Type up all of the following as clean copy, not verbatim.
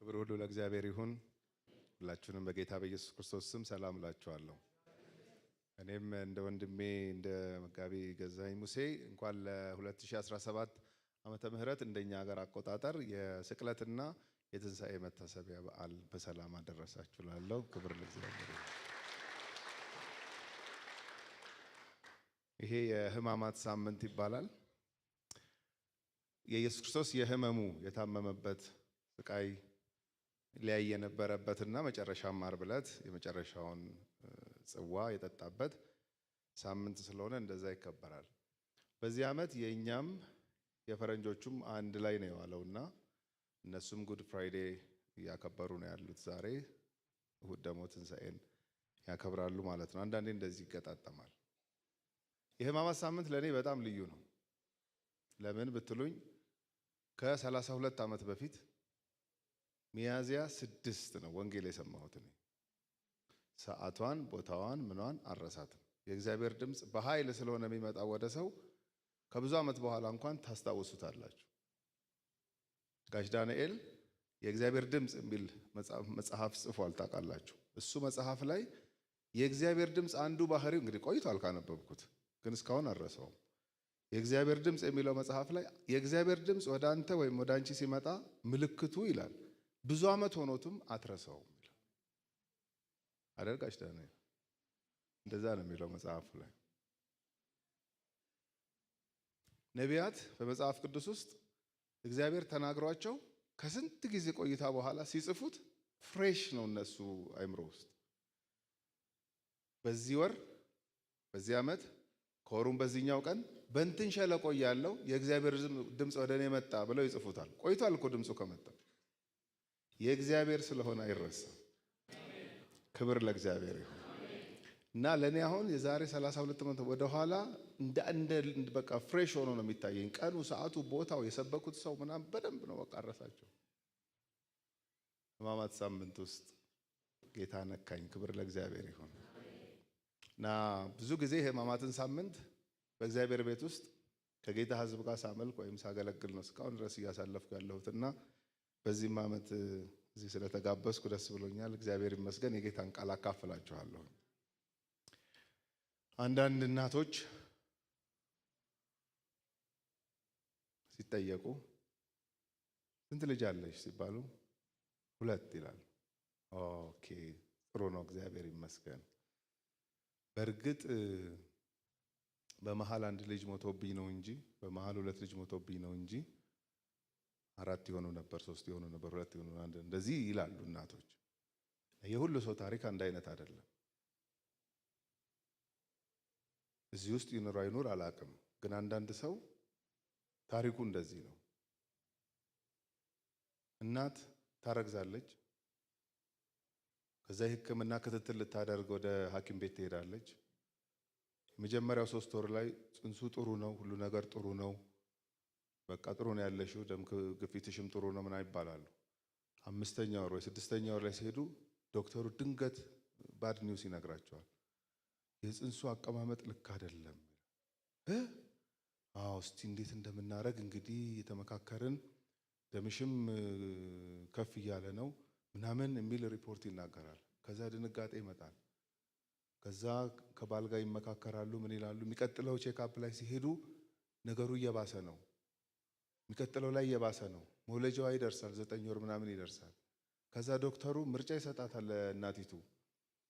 ክብር ሁሉ ለእግዚአብሔር ይሁን። ሁላችሁንም በጌታ በኢየሱስ ክርስቶስ ስም ሰላም እላችኋለሁ። እኔም እንደ ወንድሜ እንደ መጋቢ ገዛኸኝ ሙሴ እንኳን ለ2017 ዓመተ ምህረት እንደኛ ሀገር አቆጣጠር የስቅለትና የትንሣኤ መታሰቢያ በዓል በሰላም አደረሳችሁ እላለሁ። ክብር ለእግዚአብሔር ይሁን። ይሄ የሕማማት ሳምንት ይባላል። የኢየሱስ ክርስቶስ የህመሙ የታመመበት ስቃይ ሊያይ የነበረበትና መጨረሻም ዓርብ ዕለት የመጨረሻውን ጽዋ የጠጣበት ሳምንት ስለሆነ እንደዛ ይከበራል። በዚህ ዓመት የእኛም የፈረንጆቹም አንድ ላይ ነው የዋለውና እነሱም ጉድ ፍራይዴ እያከበሩ ነው ያሉት ዛሬ፣ እሁድ ደግሞ ትንሣኤን ያከብራሉ ማለት ነው። አንዳንዴ እንደዚህ ይገጣጠማል። የሕማማት ሳምንት ለእኔ በጣም ልዩ ነው። ለምን ብትሉኝ ከ32 ዓመት በፊት ሚያዝያ 6 ነው ወንጌል የሰማሁት። እኔ ሰዓቷን ቦታዋን ምኗን አረሳትም። የእግዚአብሔር ድምፅ በኃይል ስለሆነ የሚመጣው ወደ ሰው ከብዙ ዓመት በኋላ እንኳን ታስታውሱታላችሁ። ጋሽ ዳንኤል የእግዚአብሔር ድምፅ የሚል መጽሐፍ ጽፏል፣ ታውቃላችሁ። እሱ መጽሐፍ ላይ የእግዚአብሔር ድምፅ አንዱ ባህሪው እንግዲህ ቆይቷል ካነበብኩት፣ ግን እስካሁን አልረሳውም። የእግዚአብሔር ድምፅ የሚለው መጽሐፍ ላይ የእግዚአብሔር ድምፅ ወደ አንተ ወይም ወደ አንቺ ሲመጣ ምልክቱ ይላል ብዙ ዓመት ሆኖትም አትረሳውም ይላል። አደርጋሽ ዳንኤል እንደዛ ነው የሚለው መጽሐፉ ላይ። ነቢያት በመጽሐፍ ቅዱስ ውስጥ እግዚአብሔር ተናግሯቸው ከስንት ጊዜ ቆይታ በኋላ ሲጽፉት ፍሬሽ ነው እነሱ አይምሮ ውስጥ። በዚህ ወር በዚህ ዓመት ከወሩም በዚህኛው ቀን በእንትን ሸለቆ ያለው የእግዚአብሔር ድምፅ ወደ እኔ መጣ ብለው ይጽፉታል። ቆይቷል እኮ ድምፁ ከመጣ። የእግዚአብሔር ስለሆነ አይረሳም። ክብር ለእግዚአብሔር ይሁን። እና ለእኔ አሁን የዛሬ 32 ዓመት ወደኋላ እንደ በቃ ፍሬሽ ሆኖ ነው የሚታየኝ። ቀኑ፣ ሰዓቱ፣ ቦታው፣ የሰበኩት ሰው ምናምን በደንብ ነው በቃ አረሳቸው። ሕማማት ሳምንት ውስጥ ጌታ ነካኝ። ክብር ለእግዚአብሔር ይሁን። እና ብዙ ጊዜ ሕማማትን ሳምንት በእግዚአብሔር ቤት ውስጥ ከጌታ ሕዝብ ጋር ሳመልክ ወይም ሳገለግል ነው እስካሁን ድረስ እያሳለፍኩ ያለሁትና በዚህም ዓመት እዚህ ስለተጋበዝኩ ደስ ብሎኛል። እግዚአብሔር ይመስገን። የጌታን ቃል አካፍላችኋለሁ። አንዳንድ እናቶች ሲጠየቁ ስንት ልጅ አለሽ ሲባሉ 2 ይላሉ። ኦኬ ጥሩ ነው፣ እግዚአብሔር ይመስገን። በእርግጥ በመሃል 1 ልጅ ሞቶብኝ ነው እንጂ በመሃል 2 ልጅ ሞቶብኝ ነው እንጂ 4 የሆኑ ነበር፣ 3 የሆኑ ነበር፣ 2 የሆኑ አንድ፣ እንደዚህ ይላሉ እናቶች። የሁሉ ሰው ታሪክ አንድ አይነት አይደለም። እዚህ ውስጥ ይኑር አይኑር አላውቅም፣ ግን አንዳንድ ሰው ታሪኩ እንደዚህ ነው። እናት ታረግዛለች፣ ከዛ የሕክምና ክትትል ልታደርግ ወደ ሐኪም ቤት ትሄዳለች። የመጀመሪያው 3 ወር ላይ ጽንሱ ጥሩ ነው፣ ሁሉ ነገር ጥሩ ነው፣ በቃ ጥሩ ነው ያለሽው፣ ደም ግፊትሽም ጥሩ ነው ምናምን ይባላሉ። 5ኛ ወር ወይ 6ኛ ወር ላይ ሲሄዱ ዶክተሩ ድንገት ባድ ኒውስ ይነግራቸዋል። የጽንሱ አቀማመጥ ልክ አይደለም። እስቲ እንዴት እንደምናረግ እንግዲህ የተመካከርን፣ ደምሽም ከፍ እያለ ነው ምናምን የሚል ሪፖርት ይናገራል። ከዛ ድንጋጤ ይመጣል። ከዛ ከባል ጋር ይመካከራሉ። ምን ይላሉ? የሚቀጥለው ቼክአፕ ላይ ሲሄዱ ነገሩ እየባሰ ነው፣ የሚቀጥለው ላይ እየባሰ ነው፣ መውለጃዋ ይደርሳል፣ 9 ወር ምናምን ይደርሳል። ከዛ ዶክተሩ ምርጫ ይሰጣታል ለእናቲቱ።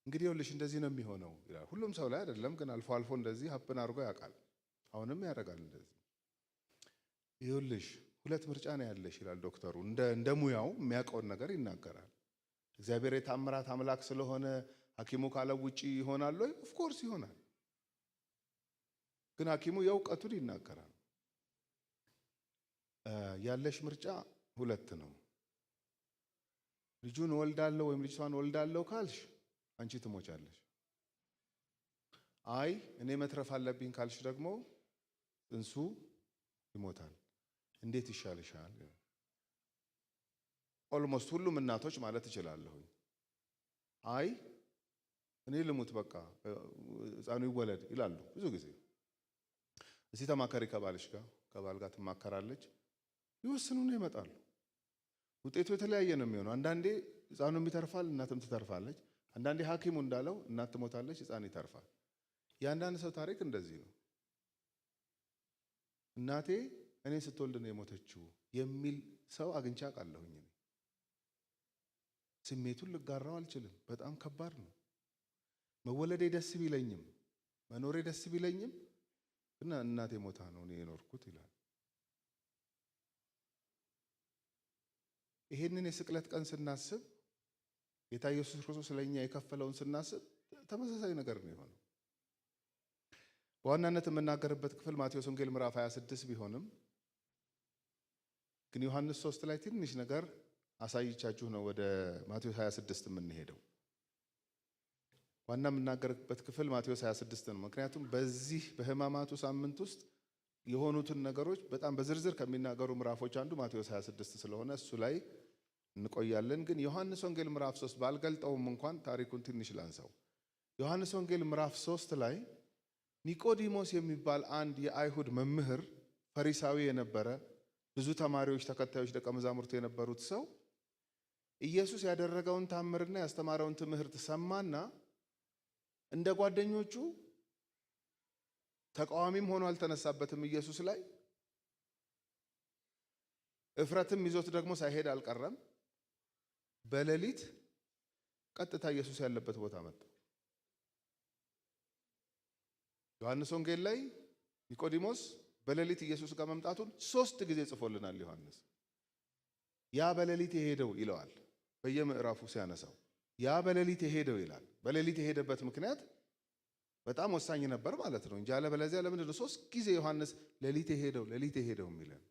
እንግዲህ ይኸውልሽ እንደዚህ ነው የሚሆነው ይላል። ሁሉም ሰው ላይ አይደለም፣ ግን አልፎ አልፎ እንደዚህ ሀፕን አድርጎ ያውቃል። አሁንም ያደርጋል እንደዚህ። ይኸውልሽ 2 ምርጫ ነው ያለሽ ይላል ዶክተሩ። እንደ ሙያው የሚያውቀውን ነገር ይናገራል። እግዚአብሔር የታምራት አምላክ ስለሆነ ሐኪሙ ካለው ውጪ ይሆናል ወይ? ኦፍኮርስ ይሆናል። ግን ሐኪሙ የእውቀቱን ይናገራል። ያለሽ ምርጫ 2 ነው። ልጁን ወልዳለሁ ወይም ልጅቷን ወልዳለሁ ካልሽ አንቺ ትሞቻለሽ። አይ እኔ መትረፍ አለብኝ ካልሽ ደግሞ ጽንሱ ይሞታል። እንዴት ይሻልሻል? ኦልሞስት ሁሉም እናቶች ማለት እችላለሁኝ አይ እኔ ልሙት በቃ ሕፃኑ ይወለድ ይላሉ ብዙ ጊዜ። እስቲ ተማከሪ ከባልሽ ጋር፣ ከባል ጋር ትማከራለች፣ ይወስኑና ይመጣሉ። ውጤቱ የተለያየ ነው የሚሆነው። አንዳንዴ ሕፃኑም ይተርፋል፣ እናትም ትተርፋለች። አንዳንዴ ሐኪሙ እንዳለው እናት ትሞታለች፣ ሕፃን ይተርፋል። የአንዳንድ ሰው ታሪክ እንደዚህ ነው። እናቴ እኔ ስትወልድ ነው የሞተችው የሚል ሰው አግኝቼ አውቃለሁኝ። ስሜቱን ልጋራው አልችልም። በጣም ከባድ ነው። መወለዴ ደስ ቢለኝም መኖሬ ደስ ቢለኝም እና እናቴ ሞታ ነው እኔ የኖርኩት ይላል። ይሄንን የስቅለት ቀን ስናስብ ጌታ ኢየሱስ ክርስቶስ ስለኛ የከፈለውን ስናስብ ተመሳሳይ ነገር ነው የሆነው። በዋናነት የምናገርበት ክፍል ማቴዎስ ወንጌል ምዕራፍ 26 ቢሆንም ግን ዮሐንስ 3 ላይ ትንሽ ነገር አሳይቻችሁ ነው ወደ ማቴዎስ 26 የምንሄደው። ዋና የምናገርበት ክፍል ማቴዎስ 26 ነው። ምክንያቱም በዚህ በሕማማቱ ሳምንት ውስጥ የሆኑትን ነገሮች በጣም በዝርዝር ከሚናገሩ ምዕራፎች አንዱ ማቴዎስ 26 ስለሆነ እሱ ላይ እንቆያለን። ግን ዮሐንስ ወንጌል ምዕራፍ 3 ባልገልጠውም እንኳን ታሪኩን ትንሽ ላንሳው። ዮሐንስ ወንጌል ምዕራፍ 3 ላይ ኒቆዲሞስ የሚባል አንድ የአይሁድ መምህር ፈሪሳዊ የነበረ ብዙ ተማሪዎች፣ ተከታዮች፣ ደቀ መዛሙርቱ የነበሩት ሰው ኢየሱስ ያደረገውን ታምርና ያስተማረውን ትምህርት ሰማና እንደ ጓደኞቹ ተቃዋሚም ሆኖ አልተነሳበትም ኢየሱስ ላይ። እፍረትም ይዞት ደግሞ ሳይሄድ አልቀረም። በሌሊት ቀጥታ ኢየሱስ ያለበት ቦታ መጣ። ዮሐንስ ወንጌል ላይ ኒቆዲሞስ በሌሊት ኢየሱስ ጋር መምጣቱን 3 ጊዜ ጽፎልናል ዮሐንስ። ያ በሌሊት የሄደው ይለዋል በየምዕራፉ ሲያነሳው፣ ያ በሌሊት የሄደው ይላል። በሌሊት የሄደበት ምክንያት በጣም ወሳኝ ነበር ማለት ነው እንጂ አለበለዚያ ለምንድን ነው 3 ጊዜ ዮሐንስ ሌሊት የሄደው የሚለን?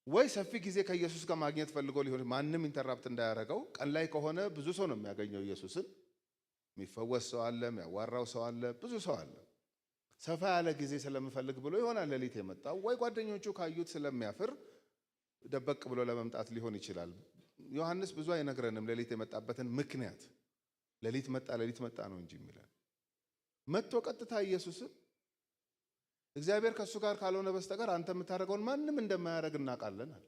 ወይ ሰፊ ጊዜ ከኢየሱስ ጋር ማግኘት ፈልጎ ሊሆን፣ ማንም ኢንተራፕት እንዳያደርገው። ቀን ላይ ከሆነ ብዙ ሰው ነው የሚያገኘው ኢየሱስን። የሚፈወስ ሰው አለ፣ የሚያዋራው ሰው አለ፣ ብዙ ሰው አለ። ሰፋ ያለ ጊዜ ስለምፈልግ ብሎ ይሆናል ሌሊት የመጣው። ወይ ጓደኞቹ ካዩት ስለሚያፍር ደበቅ ብሎ ለመምጣት ሊሆን ይችላል። ዮሐንስ ብዙ አይነግረንም ሌሊት የመጣበትን ምክንያት። ሌሊት መጣ ነው እንጂ የሚለን። መጥቶ ቀጥታ ኢየሱስን እግዚአብሔር ከእሱ ጋር ካልሆነ በስተቀር አንተ የምታደርገውን ማንም እንደማያደርግ እናውቃለን አለ።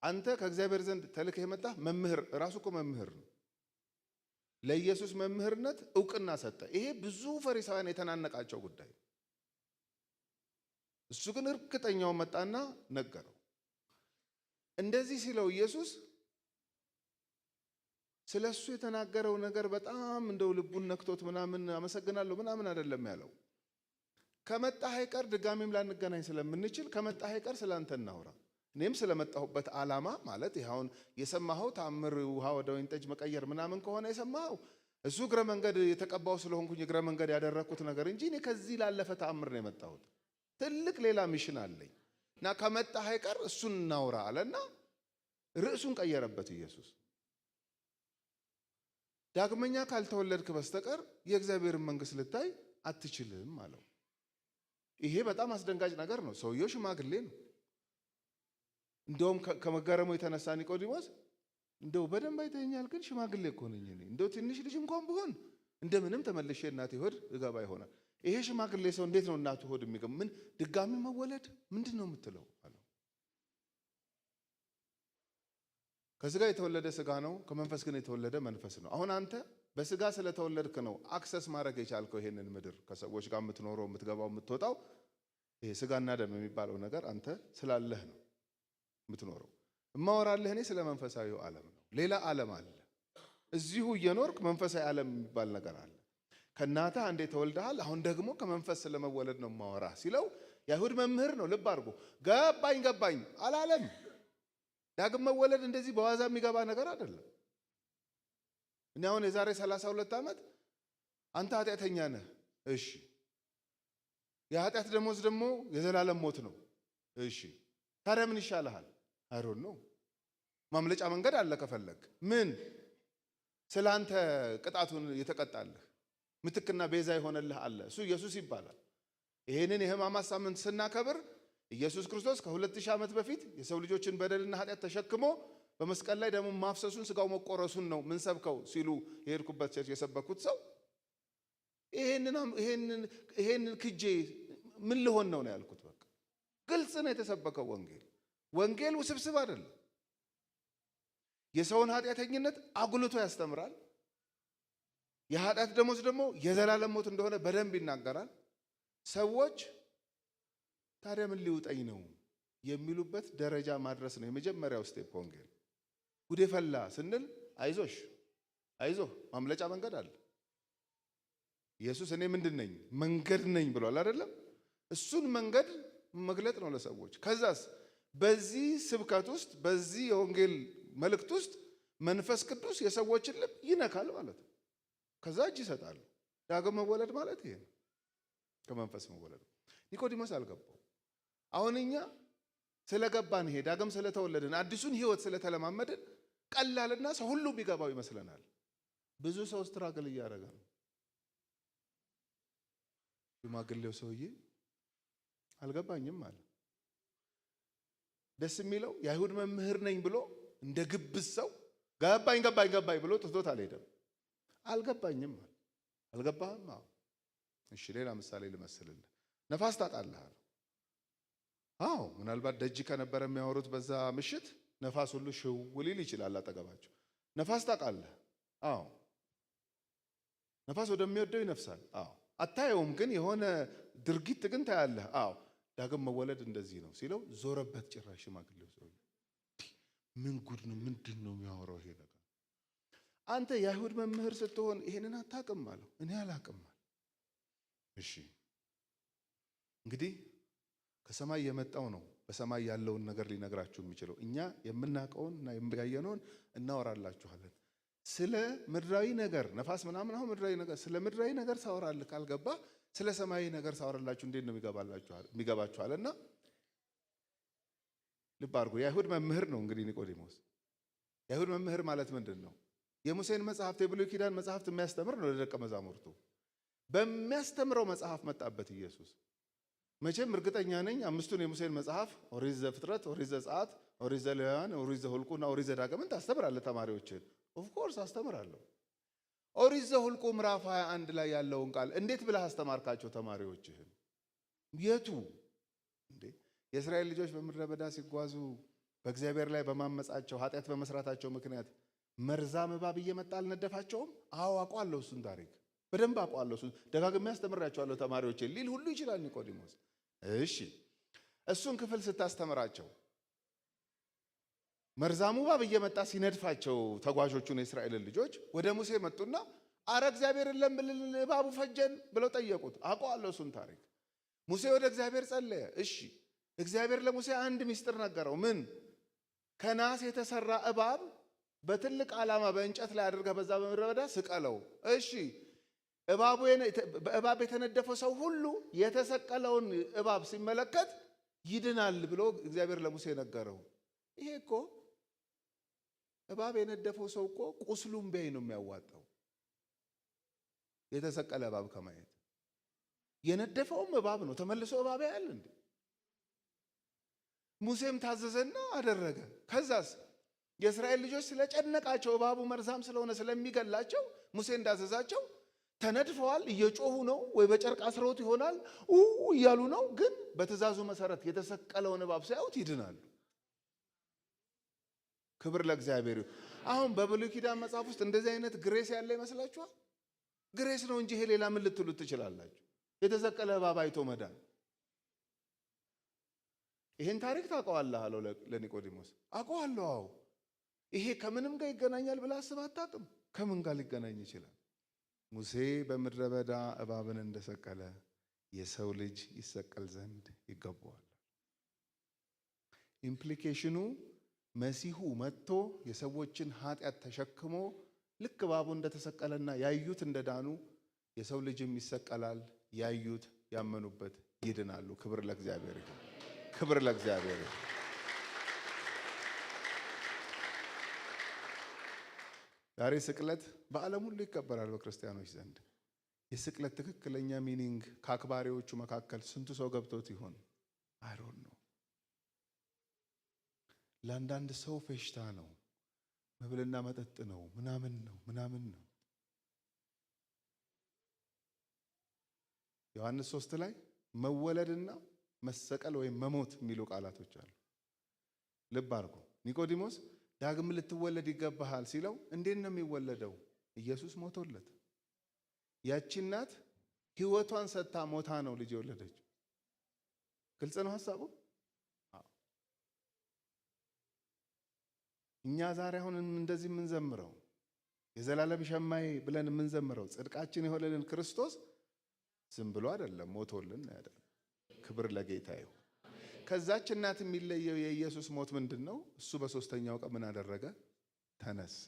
አንተ ከእግዚአብሔር ዘንድ ተልከህ የመጣህ መምህር፣ ራሱ እኮ መምህር ነው። ለኢየሱስ መምህርነት እውቅና ሰጠ። ይሄ ብዙ ፈሪሳውያን የተናነቃቸው ጉዳይ። እሱ ግን እርግጠኛው መጣና ነገረው። እንደዚህ ሲለው ኢየሱስ ስለ እሱ የተናገረው ነገር በጣም እንደው ልቡን ነክቶት ምናምን አመሰግናለሁ ምናምን አይደለም ያለው። ከመጣህ አይቀር ድጋሚም ላንገናኝ ስለምንችል ከመጣህ አይቀር ስላንተ እናውራ። እኔም ስለመጣሁበት ዓላማ ማለት ይኸውን የሰማኸው ታምር ውሃ ወደ ወይን ጠጅ መቀየር ምናምን ከሆነ የሰማኸው እሱ እግረ መንገድ የተቀባው ስለሆንኩኝ እግረ መንገድ ያደረግኩት ነገር እንጂ እኔ ከዚህ ላለፈ ታምር ነው የመጣሁት። ትልቅ ሌላ ሚሽን አለኝ እና ከመጣህ አይቀር እሱን እናውራ አለና ርዕሱን ቀየረበት ኢየሱስ። ዳግመኛ ካልተወለድክ በስተቀር የእግዚአብሔርን መንግሥት ልታይ አትችልም አለው። ይሄ በጣም አስደንጋጭ ነገር ነው። ሰውየው ሽማግሌ ነው። እንደውም ከመገረሙ የተነሳ ኒቆዲሞስ እንደው በደንብ አይተኛል፣ ግን ሽማግሌ እኮ ነኝ እኔ፣ እንደው ትንሽ ልጅ እንኳን ብሆን እንደምንም ተመልሼ እናቴ ሆድ እገባ ይሆናል። ይሄ ሽማግሌ ሰው እንዴት ነው እናቱ ሆድ የሚገባ? ምን ድጋሚ መወለድ ምንድን ነው የምትለው አለው። ከስጋ የተወለደ ስጋ ነው፣ ከመንፈስ ግን የተወለደ መንፈስ ነው። አሁን አንተ በስጋ ስለተወለድክ ነው አክሰስ ማድረግ የቻልከው ይሄንን ምድር፣ ከሰዎች ጋር የምትኖረው፣ የምትገባው፣ የምትወጣው። ይሄ ስጋና ደም የሚባለው ነገር አንተ ስላለህ ነው የምትኖረው። እማወራለህ እኔ ስለ መንፈሳዊው ዓለም ነው። ሌላ ዓለም አለ። እዚሁ እየኖርክ መንፈሳዊ ዓለም የሚባል ነገር አለ። ከእናትህ አንዴ ተወልደሃል፣ አሁን ደግሞ ከመንፈስ ስለመወለድ ነው ማወራ ሲለው የአይሁድ መምህር ነው። ልብ አድርጎ ገባኝ አላለም። ዳግም መወለድ እንደዚህ በዋዛ የሚገባ ነገር አይደለም። እኔ አሁን የዛሬ 32 ዓመት አንተ ኃጢአተኛ ነህ፣ እሺ፣ የኃጢአት ደሞዝ ደግሞ የዘላለም ሞት ነው፣ እሺ፣ ታዲያ ምን ይሻልሃል? አይሮን ነው። ማምለጫ መንገድ አለ ከፈለግ። ምን ስለ አንተ ቅጣቱን የተቀጣልህ ምትክና ቤዛ የሆነልህ አለ። እሱ ኢየሱስ ይባላል። ይሄንን የሕማማት ሳምንት ስናከብር ኢየሱስ ክርስቶስ ከ2000 ዓመት በፊት የሰው ልጆችን በደልና ኃጢአት ተሸክሞ በመስቀል ላይ ደግሞ ማፍሰሱን ስጋው መቆረሱን ነው ምን ሰብከው ሲሉ የሄድኩበት ቸርች የሰበኩት ሰው ይሄንን ክጄ ምን ልሆን ነው ያልኩት። በቃ ግልጽ ነው የተሰበከው ወንጌል። ወንጌል ውስብስብ አይደለም። የሰውን ኃጢአተኝነት አጉልቶ ያስተምራል። የኃጢአት ደሞዝ ደግሞ የዘላለም ሞት እንደሆነ በደንብ ይናገራል። ሰዎች ታዲያ ምን ሊውጠኝ ነው የሚሉበት ደረጃ ማድረስ ነው የመጀመሪያው ስቴፕ ወንጌል። ጉዴ ፈላ ስንል አይዞሽ አይዞህ ማምለጫ መንገድ አለ። ኢየሱስ እኔ ምንድን ነኝ? መንገድ ነኝ ብሏል አይደለም? እሱን መንገድ መግለጥ ነው ለሰዎች። ከዛስ በዚህ ስብከት ውስጥ በዚህ የወንጌል መልእክት ውስጥ መንፈስ ቅዱስ የሰዎችን ልብ ይነካል ማለት ነው። ከዛ እጅ ይሰጣሉ። ዳግም መወለድ ማለት ይሄ ነው። ከመንፈስ መወለድ ኒቆዲሞስ አልገባው። አሁን እኛ ስለገባን ይሄ ዳግም ስለተወለድን አዲሱን ህይወት ስለተለማመድን ቀላልና ሰው ሁሉ ቢገባው ይመስለናል። ብዙ ሰው ስትራግል እያደረገ ነው። ሽማግሌው ሰውዬ አልገባኝም አለ። ደስ የሚለው የአይሁድ መምህር ነኝ ብሎ እንደ ግብዝ ሰው ገባኝ ብሎ ትቶት አልሄደም። አልገባኝም አለ። አልገባህም? አዎ። እሺ ሌላ ምሳሌ ልመስልልህ። ነፋስ ታውቃለህ? አዎ። ምናልባት ደጅ ከነበረ የሚያወሩት በዛ ምሽት ነፋስ ሁሉ ሽው ሊል ይችላል አጠገባቸው። ነፋስ ታውቃለህ? አዎ። ነፋስ ወደሚወደው ይነፍሳል። አዎ። አታየውም፣ ግን የሆነ ድርጊት ግን ታያለህ። አዎ። ዳግም መወለድ እንደዚህ ነው ሲለው ዞረበት። ጭራሽ ሽማግሌው ሰው ምን ጉድ ነው? ምንድን ነው የሚያወራው ይሄ ነገር? አንተ የአይሁድ መምህር ስትሆን ይሄንን አታውቅም አለው። እኔ አላውቅም አለ። እሺ እንግዲህ ከሰማይ የመጣው ነው በሰማይ ያለውን ነገር ሊነግራችሁ የሚችለው። እኛ የምናውቀውን እና የሚያየነውን እናወራላችኋለን። ስለ ምድራዊ ነገር ነፋስ ምናምን አሁን ምድራዊ ነገር ስለ ምድራዊ ነገር ሳወራልህ ካልገባ ስለ ሰማያዊ ነገር ሳወራላችሁ እንዴት ነው የሚገባችኋል? እና ልብ አድርጎ የአይሁድ መምህር ነው እንግዲህ ኒቆዲሞስ። የአይሁድ መምህር ማለት ምንድን ነው? የሙሴን መጽሐፍት የብሉይ ኪዳን መጽሐፍት የሚያስተምር ነው ለደቀ መዛሙርቱ። በሚያስተምረው መጽሐፍ መጣበት ኢየሱስ። መቼም እርግጠኛ ነኝ አምስቱን የሙሴን መጽሐፍ ኦሪት ዘፍጥረት፣ ኦሪት ዘጸአት፣ ኦሪት ዘሌዋውያን፣ ኦሪት ዘኍልቍና ኦሪት ዘዳግምን ታስተምራለህ ተማሪዎችን። ኦፍኮርስ አስተምራለሁ። ኦሪት ዘኍልቍ ምዕራፍ 21 ላይ ያለውን ቃል እንዴት ብለህ አስተማርካቸው ተማሪዎችህን? የቱ እንዴ? የእስራኤል ልጆች በምድረ በዳ ሲጓዙ በእግዚአብሔር ላይ በማመጻቸው ኃጢአት በመስራታቸው ምክንያት መርዛም እባብ እየመጣ አልነደፋቸውም? አዎ አውቀዋለሁ፣ እሱን ታሪክ በደንብ አውቀዋለሁ፣ እሱን ደጋግሜ አስተምራቸዋለሁ ተማሪዎቼ ሊል ሁሉ ይችላል ኒቆዲሞስ። እሺ እሱን ክፍል ስታስተምራቸው መርዛሙ እባብ እየመጣ ሲነድፋቸው ተጓዦቹን የእስራኤልን ልጆች ወደ ሙሴ መጡና አረ እግዚአብሔርን ለምን እባቡ ፈጀን ብለው ጠየቁት። አውቀዋለሁ እሱን ታሪክ። ሙሴ ወደ እግዚአብሔር ጸለየ። እሺ እግዚአብሔር ለሙሴ አንድ ምስጢር ነገረው። ምን? ከናስ የተሰራ እባብ በትልቅ ዓላማ በእንጨት ላይ አድርገህ በዛ በምድረ በዳ ስቀለው። እሺ በእባብ የተነደፈው ሰው ሁሉ የተሰቀለውን እባብ ሲመለከት ይድናል ብሎ እግዚአብሔር ለሙሴ ነገረው። ይሄ እኮ እባብ የነደፈው ሰው እኮ ቁስሉም ቢያይ ነው የሚያዋጣው የተሰቀለ እባብ ከማየት። የነደፈውም እባብ ነው። ተመልሶ እባብ ያያል እንዴ? ሙሴም ታዘዘና አደረገ። ከዛስ የእስራኤል ልጆች ስለጨነቃቸው እባቡ መርዛም ስለሆነ ስለሚገላቸው ሙሴ እንዳዘዛቸው ተነድፈዋል። እየጮሁ ነው፣ ወይ በጨርቅ አስረውት ይሆናል እያሉ ነው። ግን በትእዛዙ መሰረት የተሰቀለውን እባብ ሲያዩት ይድናሉ። ክብር ለእግዚአብሔር ይሁን። አሁን በብሉይ ኪዳን መጽሐፍ ውስጥ እንደዚህ አይነት ግሬስ ያለ ይመስላችኋል? ግሬስ ነው እንጂ ይሄ ሌላ ምን ልትሉት ትችላላችሁ? የተሰቀለ እባብ አይቶ መዳን። ይሄን ታሪክ ታውቀዋለህ አለው ለኒቆዲሞስ። አውቀዋለሁ። አዎ። ይሄ ከምንም ጋር ይገናኛል ብለህ አስበህ አታውቅም? ከምን ጋር ሊገናኝ ይችላል? ሙሴ በምድረ በዳ እባብን እንደሰቀለ የሰው ልጅ ይሰቀል ዘንድ ይገባዋል። ኢምፕሊኬሽኑ መሲሁ መጥቶ የሰዎችን ኃጢአት ተሸክሞ ልክ እባቡ እንደተሰቀለና ያዩት እንደዳኑ የሰው ልጅም ይሰቀላል። ያዩት ያመኑበት ይድናሉ። ክብር ለእግዚአብሔር ይሁን። ክብር ለእግዚአብሔር ይሁን። ዛሬ ስቅለት በዓለም ሁሉ ይከበራል በክርስቲያኖች ዘንድ። የስቅለት ትክክለኛ ሚኒንግ ከአክባሪዎቹ መካከል ስንቱ ሰው ገብቶት ይሆን? አይሮን ነው። ለአንዳንድ ሰው ፌሽታ ነው፣ መብልና መጠጥ ነው፣ ምናምን ነው። ዮሐንስ 3 ላይ መወለድና መሰቀል ወይም መሞት የሚሉ ቃላቶች አሉ። ልብ አድርጎ ኒቆዲሞስ ዳግም ልትወለድ ይገባሃል ሲለው እንዴት ነው የሚወለደው? ኢየሱስ ሞቶለት። ያቺ እናት ሕይወቷን ሰጥታ ሞታ ነው ልጅ የወለደችው። ግልጽ ነው ሐሳቡ። እኛ ዛሬ አሁን እንደዚህ የምንዘምረው የዘላለም ሸማዬ ብለን የምንዘምረው ጽድቃችን የሆነልን ክርስቶስ ዝም ብሎ አይደለም፣ ሞቶልን አይደለም። ክብር ለጌታ ይሁን። ከዛች እናት የሚለየው የኢየሱስ ሞት ምንድን ነው? እሱ በሶስተኛው ቀን ምን አደረገ? ተነሳ።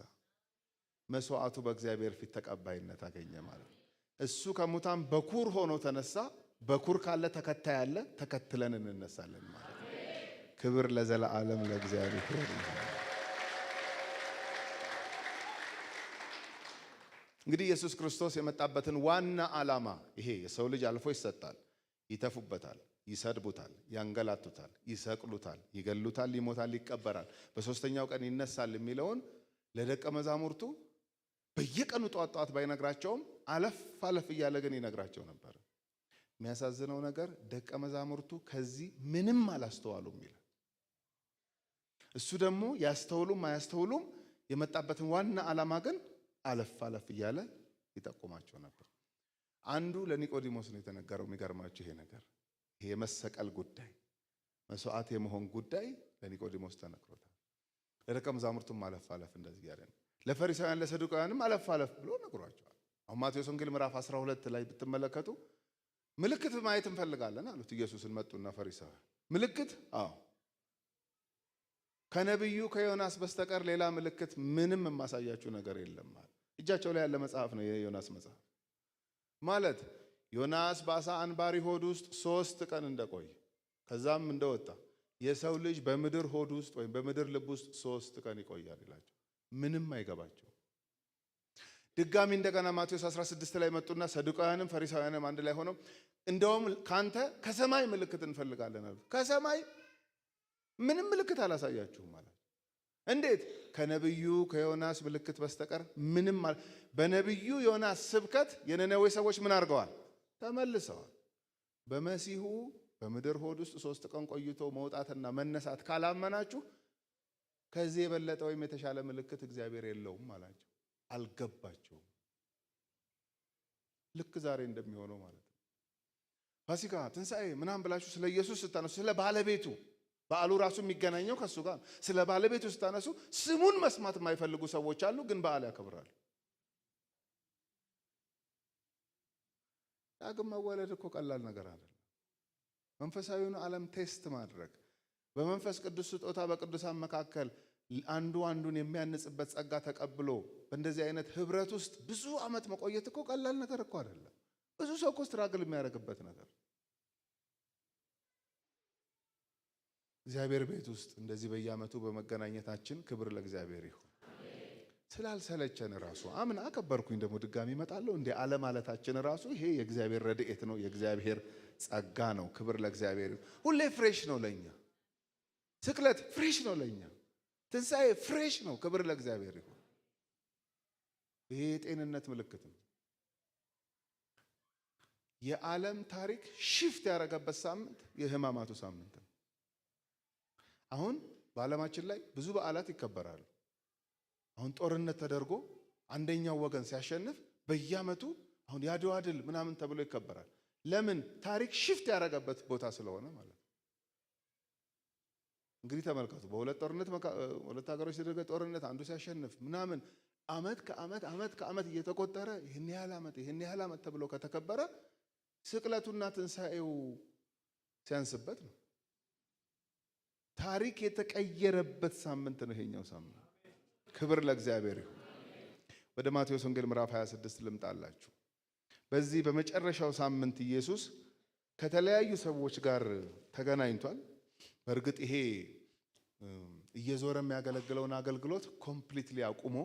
መስዋዕቱ በእግዚአብሔር ፊት ተቀባይነት አገኘ ማለት ነው። እሱ ከሙታን በኩር ሆኖ ተነሳ። በኩር ካለ ተከታይ አለ፣ ተከትለን እንነሳለን ማለት ነው። ክብር ለዘላለም ለእግዚአብሔር ይሁን። እንግዲህ ኢየሱስ ክርስቶስ የመጣበትን ዋና ዓላማ ይሄ የሰው ልጅ አልፎ ይሰጣል፣ ይተፉበታል፣ ይሰድቡታል፣ ያንገላቱታል፣ ይሰቅሉታል፣ ይገሉታል፣ ይሞታል፣ ይቀበራል፣ በሶስተኛው ቀን ይነሳል የሚለውን ለደቀ መዛሙርቱ በየቀኑ ጧት ባይነግራቸውም አለፍ አለፍ እያለ ግን ይነግራቸው ነበር። የሚያሳዝነው ነገር ደቀ መዛሙርቱ ከዚህ ምንም አላስተዋሉም ይላል። እሱ ደግሞ ያስተውሉም አያስተውሉም የመጣበትን ዋና ዓላማ ግን አለፍ አለፍ እያለ ይጠቁማቸው ነበር። አንዱ ለኒቆዲሞስ ነው የተነገረው። የሚገርማቸው ይሄ ነገር ይሄ የመሰቀል ጉዳይ መስዋዕት የመሆን ጉዳይ ለኒቆዲሞስ ተነግሮታል። ለደቀ መዛሙርቱም አለፍ አለፍ እንደዚህ ያለ ነው። ለፈሪሳውያን ለሰዱቃውያንም አለፍ አለፍ ብሎ ነግሯቸዋል። አሁን ማቴዎስ ወንጌል ምዕራፍ 12 ላይ ብትመለከቱ ምልክት ማየት እንፈልጋለን አሉት ኢየሱስን። መጡና ፈሪሳውያን ምልክት? አዎ ከነቢዩ ከዮናስ በስተቀር ሌላ ምልክት ምንም የማሳያችሁ ነገር የለም ማለት። እጃቸው ላይ ያለ መጽሐፍ ነው የዮናስ መጽሐፍ ማለት። ዮናስ በአሳ አንባሪ ሆድ ውስጥ 3 ቀን እንደቆየ ከዛም እንደወጣ የሰው ልጅ በምድር ሆድ ውስጥ ወይም በምድር ልብ ውስጥ 3 ቀን ይቆያል ይላቸው። ምንም አይገባቸው። ድጋሚ እንደገና ማቴዎስ 16 ላይ መጡና ሰዱቃውያንም ፈሪሳውያንም አንድ ላይ ሆነው እንደውም ካንተ ከሰማይ ምልክት እንፈልጋለን አሉ። ከሰማይ ምንም ምልክት አላሳያችሁም ማለት። እንዴት? ከነብዩ ከዮናስ ምልክት በስተቀር ምንም በነብዩ ዮናስ ስብከት የነነዌ ሰዎች ምን አድርገዋል? ተመልሰዋል። በመሲሁ በምድር ሆድ ውስጥ 3 ቀን ቆይቶ መውጣትና መነሳት ካላመናችሁ ከዚህ የበለጠ ወይም የተሻለ ምልክት እግዚአብሔር የለውም አላቸው። አልገባቸውም። ልክ ዛሬ እንደሚሆነው ማለት ነው። ፋሲካ፣ ትንሣኤ ምናምን ብላችሁ ስለ ኢየሱስ ስታነሱ ስለ ባለቤቱ በዓሉ ራሱ የሚገናኘው ከሱ ጋር ስለ ባለቤቱ ስታነሱ ስሙን መስማት የማይፈልጉ ሰዎች አሉ፣ ግን በዓል ያከብራሉ። ዳግም መወለድ እኮ ቀላል ነገር አይደለም። መንፈሳዊውን ዓለም ቴስት ማድረግ በመንፈስ ቅዱስ ስጦታ በቅዱሳን መካከል አንዱ አንዱን የሚያንጽበት ጸጋ ተቀብሎ በእንደዚህ አይነት ህብረት ውስጥ ብዙ ዓመት መቆየት እኮ ቀላል ነገር እኮ አይደለም። ብዙ ሰው እኮ ስትራግል የሚያደርግበት ነገር። እግዚአብሔር ቤት ውስጥ እንደዚህ በየዓመቱ በመገናኘታችን ክብር ለእግዚአብሔር ይሁን። ስላልሰለቸን ራሱ አምና አከበርኩኝ ደግሞ ድጋሚ እመጣለሁ እንደ አለ ማለታችን ራሱ ይሄ የእግዚአብሔር ረድኤት ነው፣ የእግዚአብሔር ጸጋ ነው። ክብር ለእግዚአብሔር ይሁን። ሁሌ ፍሬሽ ነው ለኛ። ስቅለት ፍሬሽ ነው ለኛ። ትንሣኤ ፍሬሽ ነው። ክብር ለእግዚአብሔር ይሁን። ይሄ የጤንነት ምልክት ነው። የዓለም ታሪክ ሽፍት ያደረገበት ሳምንት የሕማማቱ ሳምንት ነው። አሁን በዓለማችን ላይ ብዙ በዓላት ይከበራሉ። አሁን ጦርነት ተደርጎ አንደኛው ወገን ሲያሸንፍ በየዓመቱ አሁን የአድዋ ድል ምናምን ተብሎ ይከበራል። ለምን? ታሪክ ሽፍት ያደረገበት ቦታ ስለሆነ ማለት ነው። እንግዲህ ተመልከቱ፣ በሁለት ሀገሮች የተደረገ ጦርነት አንዱ ሲያሸንፍ ምናምን ዓመት ከዓመት እየተቆጠረ ይህን ያህል ዓመት ተብሎ ከተከበረ ስቅለቱና ትንሣኤው ሲያንስበት ነው። ታሪክ የተቀየረበት ሳምንት ነው ይሄኛው ሳምንት። ክብር ለእግዚአብሔር ይሁን። ወደ ማቴዎስ ወንጌል ምዕራፍ 26 ልምጣላችሁ። በዚህ በመጨረሻው ሳምንት ኢየሱስ ከተለያዩ ሰዎች ጋር ተገናኝቷል። በእርግጥ ይሄ እየዞረ የሚያገለግለውን አገልግሎት ኮምፕሊትሊ አቁሞ